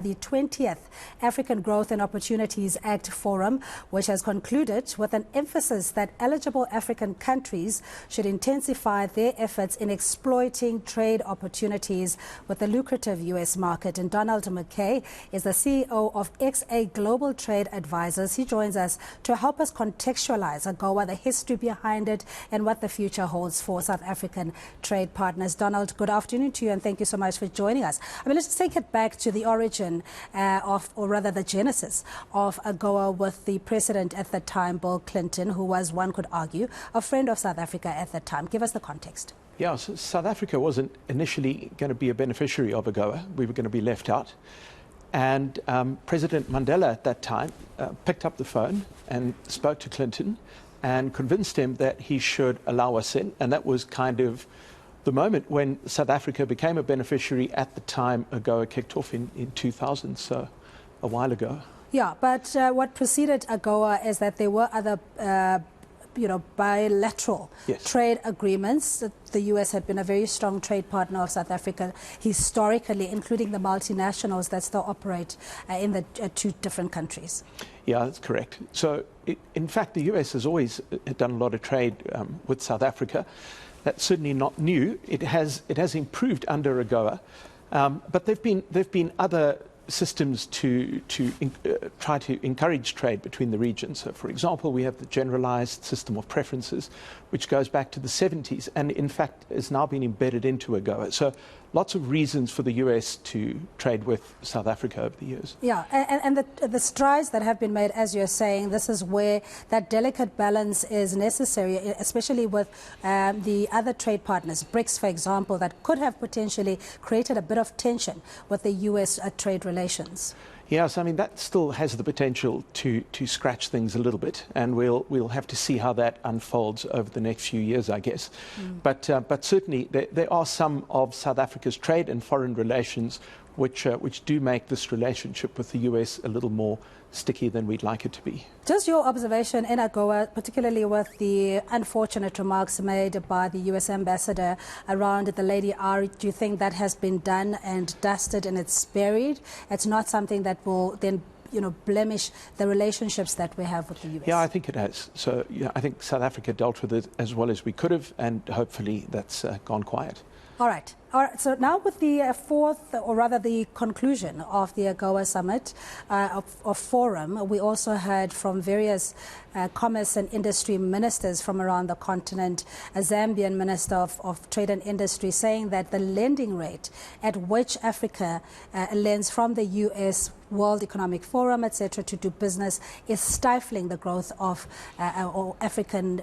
The 20th African Growth and Opportunities Act Forum, which has concluded with an emphasis that eligible African countries should intensify their efforts in exploiting trade opportunities with the lucrative U.S. market. And Donald Mackay is the CEO of AGOA Global Trade Advisors. He joins us to help us contextualize AGOA, the history behind it, and what the future holds for South African trade partners. Donald, good afternoon to you, and thank you so much for joining us. Let's just take it back to the origin or rather the genesis of AGOA with the president at the time, Bill Clinton, who was, one could argue, a friend of South Africa at the time. Give us the context. Yeah, so South Africa wasn't initially going to be a beneficiary of AGOA. We were going to be left out. And President Mandela at that time picked up the phone and spoke to Clinton and convinced him that he should allow us in. And that was kind of the moment when South Africa became a beneficiary at the time AGOA kicked off in 2000, so a while ago. Yeah, but what preceded AGOA is that there were other bilateral trade agreements. The U.S. had been a very strong trade partner of South Africa historically, including the multinationals that still operate in the two different countries. Yeah, that's correct. So, in fact, the U.S. has always done a lot of trade with South Africa. That's certainly not new. It has improved under AGOA, but there've been other systems to try to encourage trade between the regions. So, for example, we have the generalized system of preferences, which goes back to the 70s and, in fact, has now been embedded into AGOA. So, lots of reasons for the U.S. to trade with South Africa over the years. Yeah, and the strides that have been made, as you're saying, this is where that delicate balance is necessary, especially with the other trade partners, BRICS, for example, that could have potentially created a bit of tension with the U.S. Trade relations. Yes, I mean, that still has the potential to scratch things a little bit, and we'll have to see how that unfolds over the next few years, I guess. But certainly there are some of South Africa's trade and foreign relations which do make this relationship with the US a little more sticky than we'd like it to be. Just your observation in AGOA, particularly with the unfortunate remarks made by the US ambassador around the Lady R, do you think that has been done and dusted and it's buried? It's not something that will then blemish the relationships that we have with the US? Yeah, I think it has. So I think South Africa dealt with it as well as we could have, and hopefully that's gone quiet. All right. So now with the fourth, or rather the conclusion of the AGOA summit of forum, we also heard from various commerce and industry ministers from around the continent, a Zambian minister of trade and industry, saying that the lending rate at which Africa lends from the U.S. World Economic Forum, etc., to do business is stifling the growth of African,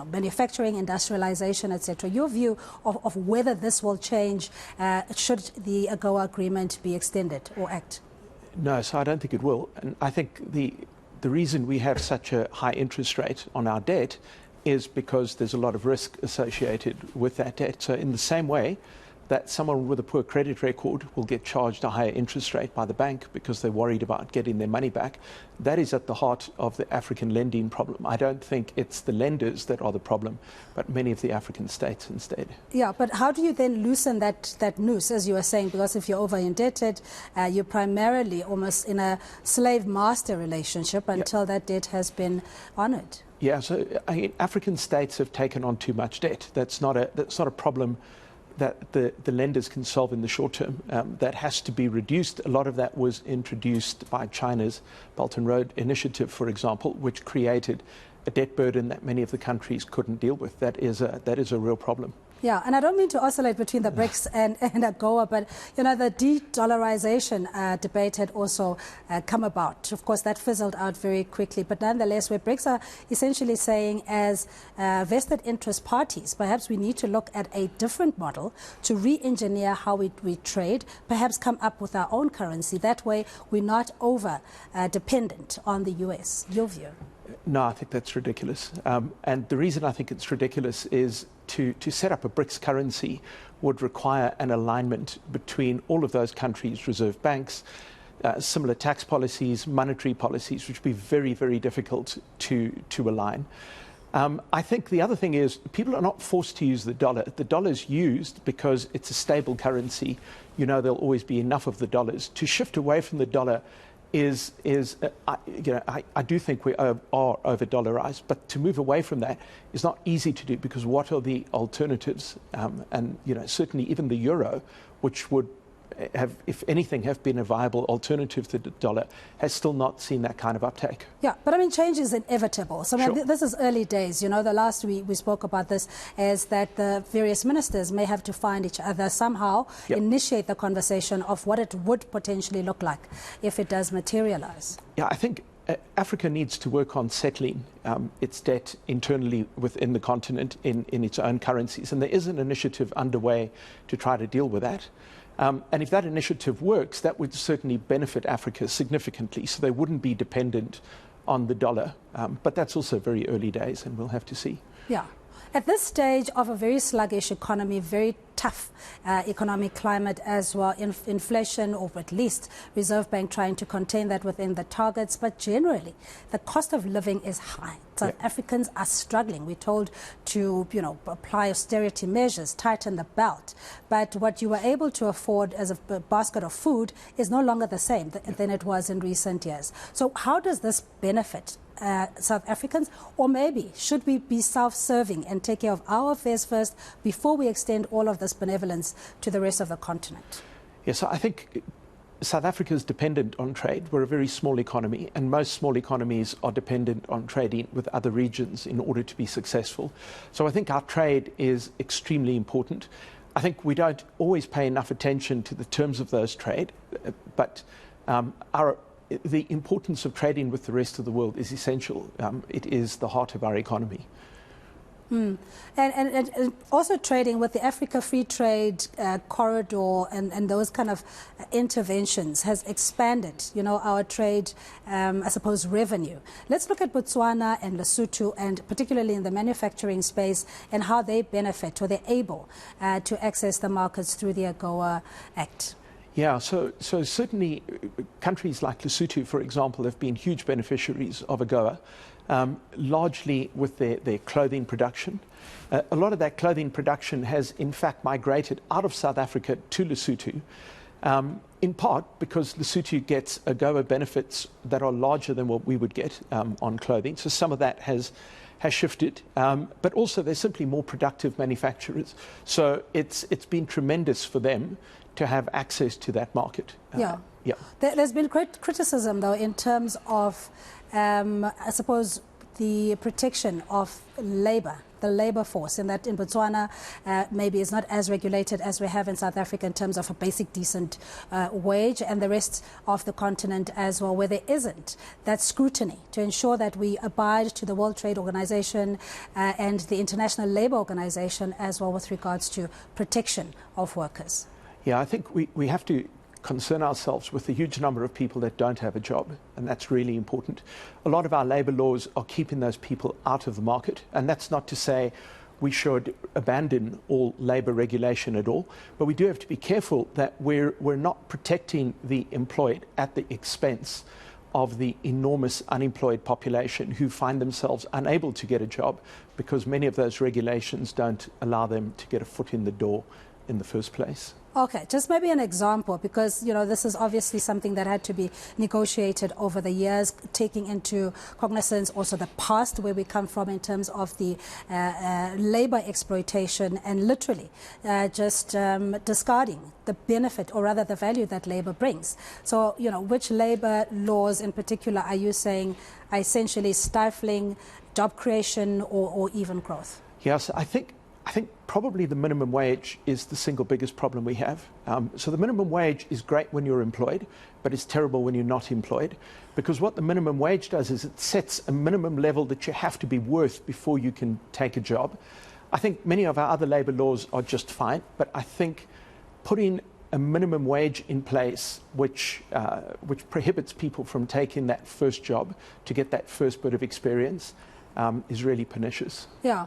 manufacturing, industrialization, etc. Your view of whether this will change should the AGOA agreement be extended or act? No, so I don't think it will. And I think the reason we have such a high interest rate on our debt is because there's a lot of risk associated with that debt. So in the same way that someone with a poor credit record will get charged a higher interest rate by the bank because they're worried about getting their money back, that is at the heart of the African lending problem. I don't think it's the lenders that are the problem, but many of the African states instead. Yeah, but how do you then loosen that noose, as you were saying? Because if you're over-indebted, you're primarily almost in a slave-master relationship until that debt has been honored. Yeah, so African states have taken on too much debt. That's not a problem that the lenders can solve in the short term. That has to be reduced. A lot of that was introduced by China's Belt and Road Initiative, for example, which created a debt burden that many of the countries couldn't deal with. That is a real problem. Yeah, and I don't mean to oscillate between the BRICS and AGOA, but, the de-dollarization debate had also come about. Of course, that fizzled out very quickly. But nonetheless, where BRICS are essentially saying as vested interest parties, perhaps we need to look at a different model to re-engineer how we trade, perhaps come up with our own currency. That way, we're not over-dependent on the U.S. Your view? No, I think that's ridiculous. And the reason I think it's ridiculous is to set up a BRICS currency would require an alignment between all of those countries' reserve banks, similar tax policies, monetary policies, which would be very, very difficult to align. I think the other thing is people are not forced to use the dollar. The dollar's used because it's a stable currency. You know, there'll always be enough of the dollars. To shift away from the dollar I do think we are over-dollarized, but to move away from that is not easy to do, because what are the alternatives? And certainly even the euro, which would have, if anything, have been a viable alternative to the dollar, has still not seen that kind of uptake. Yeah, but I mean, change is inevitable. So Sure. this is early days. The last we spoke about this is that the various ministers may have to find each other somehow, Yep. initiate the conversation of what it would potentially look like if it does materialize. Yeah, I think Africa needs to work on settling its debt internally within the continent in its own currencies. And there is an initiative underway to try to deal with that. And if that initiative works, that would certainly benefit Africa significantly, so they wouldn't be dependent on the dollar. But that's also very early days, and we'll have to see. Yeah. At this stage of a very sluggish economy, very tough economic climate as well, inflation, or at least Reserve Bank trying to contain that within the targets, but generally the cost of living is high. South Africans are struggling. We're told to, apply austerity measures, tighten the belt. But what you were able to afford as a basket of food is no longer the same than it was in recent years. So how does this benefit South Africans? Or maybe should we be self-serving and take care of our affairs first before we extend all of this benevolence to the rest of the continent? Yes, I think South Africa is dependent on trade. We're a very small economy, and most small economies are dependent on trading with other regions in order to be successful. So I think our trade is extremely important. I think we don't always pay enough attention to the terms of those trade, but the importance of trading with the rest of the world is essential. It is the heart of our economy. And also trading with the Africa Free Trade Corridor and those kind of interventions has expanded, our trade, I suppose, revenue. Let's look at Botswana and Lesotho, and particularly in the manufacturing space, and how they benefit, or they're able to access the markets through the AGOA Act. Yeah, so certainly countries like Lesotho, for example, have been huge beneficiaries of AGOA, largely with their clothing production. A lot of that clothing production has, in fact, migrated out of South Africa to Lesotho, in part because Lesotho gets AGOA benefits that are larger than what we would get on clothing. So some of that has shifted, but also they're simply more productive manufacturers. So it's been tremendous for them to have access to that market. Yeah. Yeah. There's been great criticism, though, in terms of, I suppose, the protection of labor, the labor force, in that in Botswana maybe it's not as regulated as we have in South Africa in terms of a basic decent wage, and the rest of the continent as well, where there isn't that scrutiny to ensure that we abide to the World Trade Organization and the International Labour Organization as well with regards to protection of workers. Yeah, I think we have to concern ourselves with the huge number of people that don't have a job, and that's really important. A lot of our labour laws are keeping those people out of the market, and that's not to say we should abandon all labour regulation at all, but we do have to be careful that we're not protecting the employed at the expense of the enormous unemployed population who find themselves unable to get a job because many of those regulations don't allow them to get a foot in the door in the first place. Okay, just maybe an example, because, this is obviously something that had to be negotiated over the years, taking into cognizance also the past, where we come from in terms of the labor exploitation and literally just discarding the benefit, or rather the value that labor brings. So, which labor laws in particular are you saying are essentially stifling job creation or even growth? Yes, I think probably the minimum wage is the single biggest problem we have. So the minimum wage is great when you're employed, but it's terrible when you're not employed, because what the minimum wage does is it sets a minimum level that you have to be worth before you can take a job. I think many of our other labour laws are just fine, but I think putting a minimum wage in place which prohibits people from taking that first job to get that first bit of experience is really pernicious. Yeah.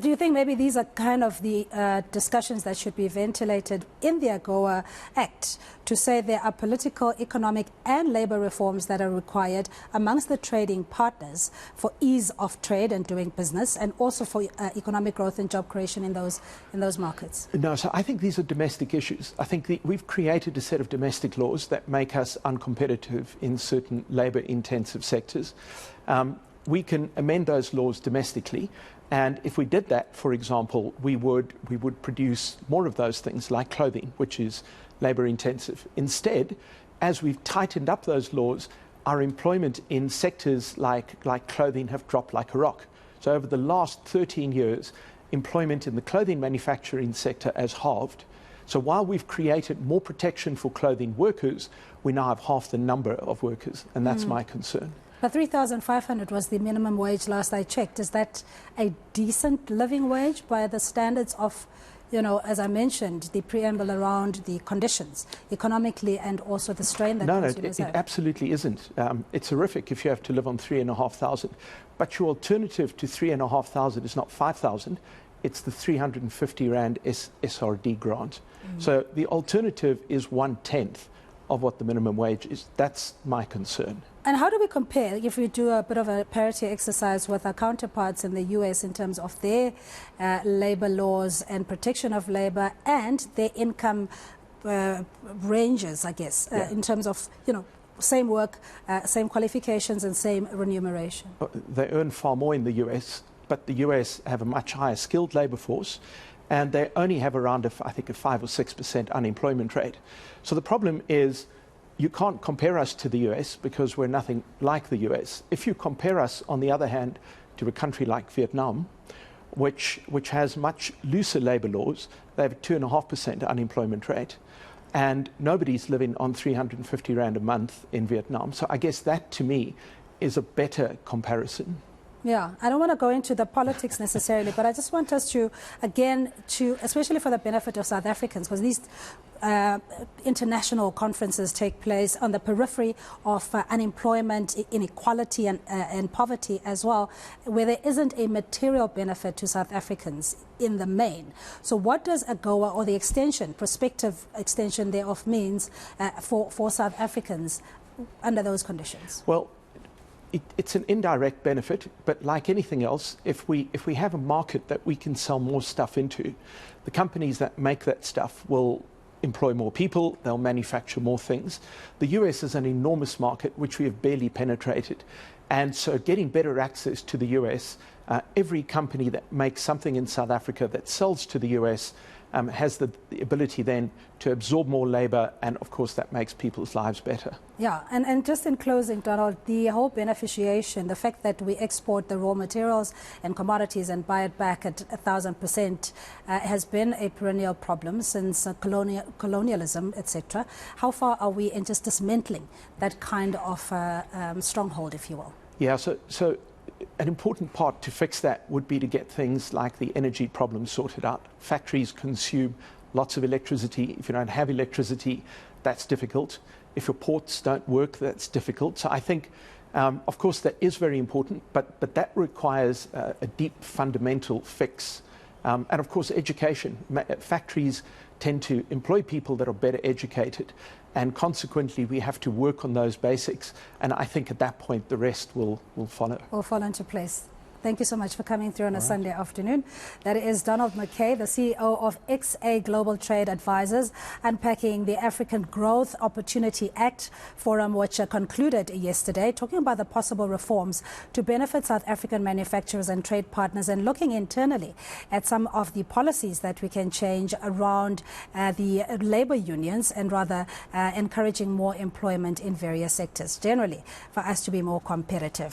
Do you think maybe these are kind of the discussions that should be ventilated in the AGOA Act to say there are political, economic and labour reforms that are required amongst the trading partners for ease of trade and doing business, and also for economic growth and job creation in those markets? No, so I think these are domestic issues. I think we've created a set of domestic laws that make us uncompetitive in certain labour-intensive sectors. We can amend those laws domestically, and if we did that, for example, we would produce more of those things like clothing, which is labour intensive. Instead, as we've tightened up those laws, our employment in sectors like clothing have dropped like a rock. So over the last 13 years, employment in the clothing manufacturing sector has halved. So while we've created more protection for clothing workers, we now have half the number of workers, and that's my concern. But 3,500 was the minimum wage last I checked. Is that a decent living wage by the standards of, as I mentioned, the preamble around the conditions, economically, and also the strain that consumers have? No, it absolutely isn't. It's horrific if you have to live on 3,500. But your alternative to 3,500 is not 5,000. It's the 350 Rand SRD grant. So the alternative is 1/10 of what the minimum wage is. That's my concern. And how do we compare, if we do a bit of a parity exercise with our counterparts in the US in terms of their labour laws and protection of labour and their income ranges, I guess, in terms of, same work, same qualifications and same remuneration? They earn far more in the US, but the US have a much higher skilled labour force, and they only have around, I think, a 5 or 6% unemployment rate. So the problem is you can't compare us to the US because we're nothing like the US. If you compare us, on the other hand, to a country like Vietnam, which has much looser labour laws, they have a 2.5% unemployment rate. And nobody's living on 350 Rand a month in Vietnam. So I guess that, to me, is a better comparison. Yeah, I don't want to go into the politics necessarily, but I just want us to, again, especially for the benefit of South Africans, because these international conferences take place on the periphery of unemployment, inequality and poverty as well, where there isn't a material benefit to South Africans in the main. So what does AGOA, or the extension, prospective extension thereof, means for South Africans under those conditions? Well, it's an indirect benefit, but like anything else, if we have a market that we can sell more stuff into, the companies that make that stuff will employ more people, they'll manufacture more things. The US is an enormous market which we have barely penetrated, and so getting better access to the US, every company that makes something in South Africa that sells to the US has the ability then to absorb more labour, and of course that makes people's lives better. Yeah, and just in closing, Donald, the whole beneficiation, the fact that we export the raw materials and commodities and buy it back at 1,000% has been a perennial problem since colonialism, etc. How far are we in just dismantling that kind of stronghold, if you will? Yeah, so an important part to fix that would be to get things like the energy problem sorted out. Factories consume lots of electricity. If you don't have electricity, that's difficult. If your ports don't work, that's difficult. So I think, of course, that is very important, but that requires a deep fundamental fix. And of course, education. Factories tend to employ people that are better educated, and consequently we have to work on those basics, and I think at that point the rest will follow. Will fall into place. Thank you so much for coming through on a Sunday afternoon. That is Donald Mackay, the CEO of XA Global Trade Advisors, unpacking the African Growth Opportunity Act Forum, which concluded yesterday, talking about the possible reforms to benefit South African manufacturers and trade partners, and looking internally at some of the policies that we can change around the labour unions, and rather encouraging more employment in various sectors, generally for us to be more competitive.